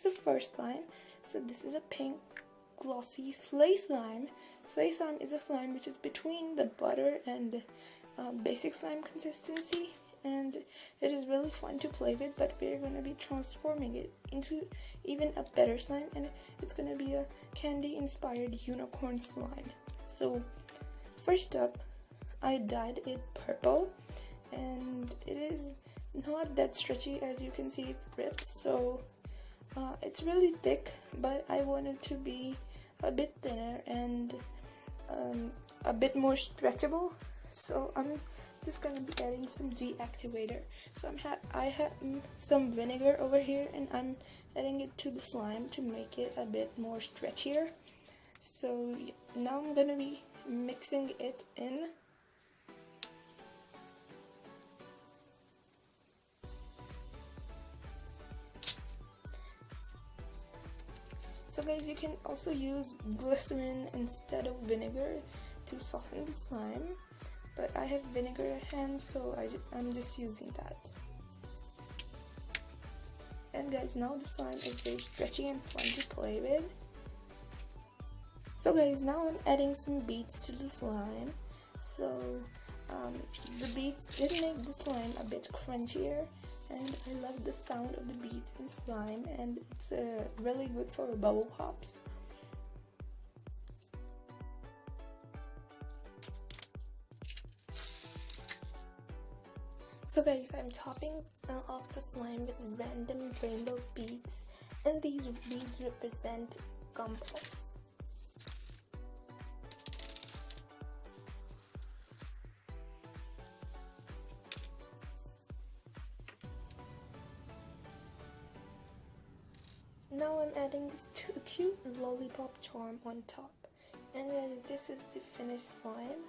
the first slime. So this is a pink glossy slay slime. Slay slime is a slime which is between the butter and basic slime consistency, and it is really fun to play with, but we're going to be transforming it into even a better slime, and it's going to be a candy inspired unicorn slime. So first up, I dyed it purple, and it is not that stretchy. As you can see, it rips, so it's really thick, but I want it to be a bit thinner and a bit more stretchable. So I'm just gonna be adding some deactivator. So I have some vinegar over here, and I'm adding it to the slime to make it a bit more stretchier. So now I'm gonna be mixing it in. So guys, you can also use glycerin instead of vinegar to soften the slime, but I have vinegar at hand, so I'm just using that. And guys, now the slime is very stretchy and fun to play with. So guys, now I'm adding some beads to the slime. So the beads did make the slime a bit crunchier, and I love the sound of the beads in slime, and it's really good for bubble pops. So guys, I'm topping off the slime with random rainbow beads, and these beads represent gumballs. Now I'm adding this cute lollipop charm on top, and this is the finished slime.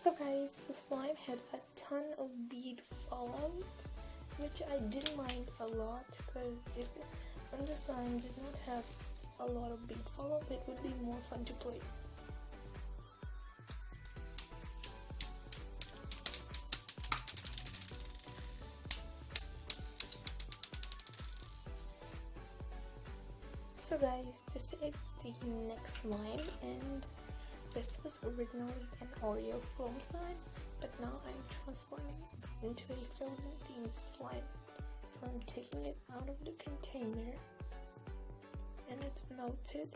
So guys, the slime had a ton of bead fallout, which I didn't mind a lot, because when the slime did not have a lot of bead fallout, it would be more fun to play. So guys, this is the next slime, and this was originally an Oreo foam slime, but now I'm transforming it into a frozen themed slime. So I'm taking it out of the container, and it's melted.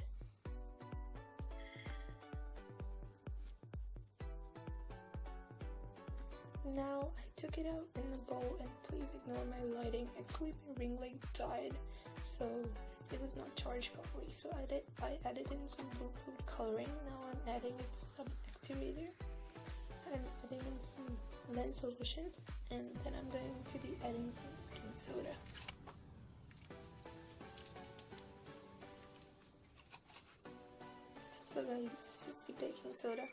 Now I took it out in the bowl, and please ignore my lighting. Actually, my ring light died, so it was not charged properly. So I added in some blue food coloring. Now I'm adding in some activator. I'm adding in some lens solution, and then I'm going to be adding some baking soda. So So guys, this is the baking soda.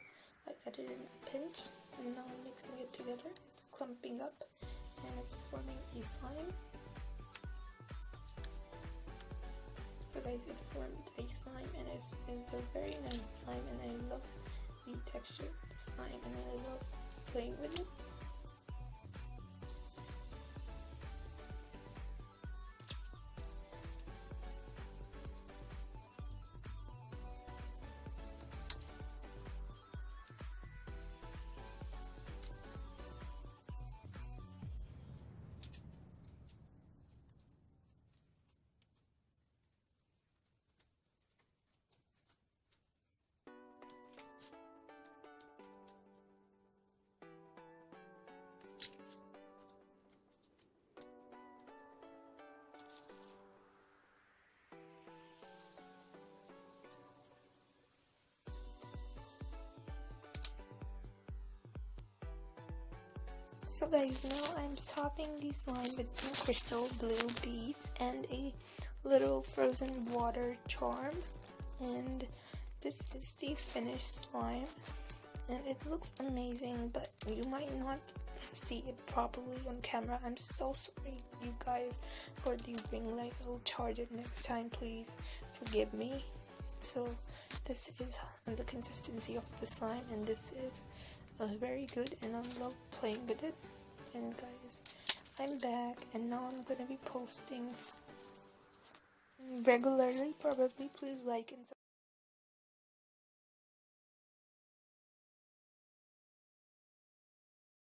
I added in a pinch, and now I'm mixing it together. It's clumping up, and it's forming a slime. So guys, it formed a slime, and it's a very nice slime, and I love the texture of the slime, and I love playing with it. So guys, now I'm topping the slime with some crystal blue beads and a little frozen water charm, and this is the finished slime, and it looks amazing, but you might not see it properly on camera. I'm so sorry you guys for the ring light. I'll charge it next time, please forgive me. So this is the consistency of the slime, and this is very good, and I love playing with it. And guys, I'm back, and now I'm gonna be posting regularly. Probably please like and subscribe.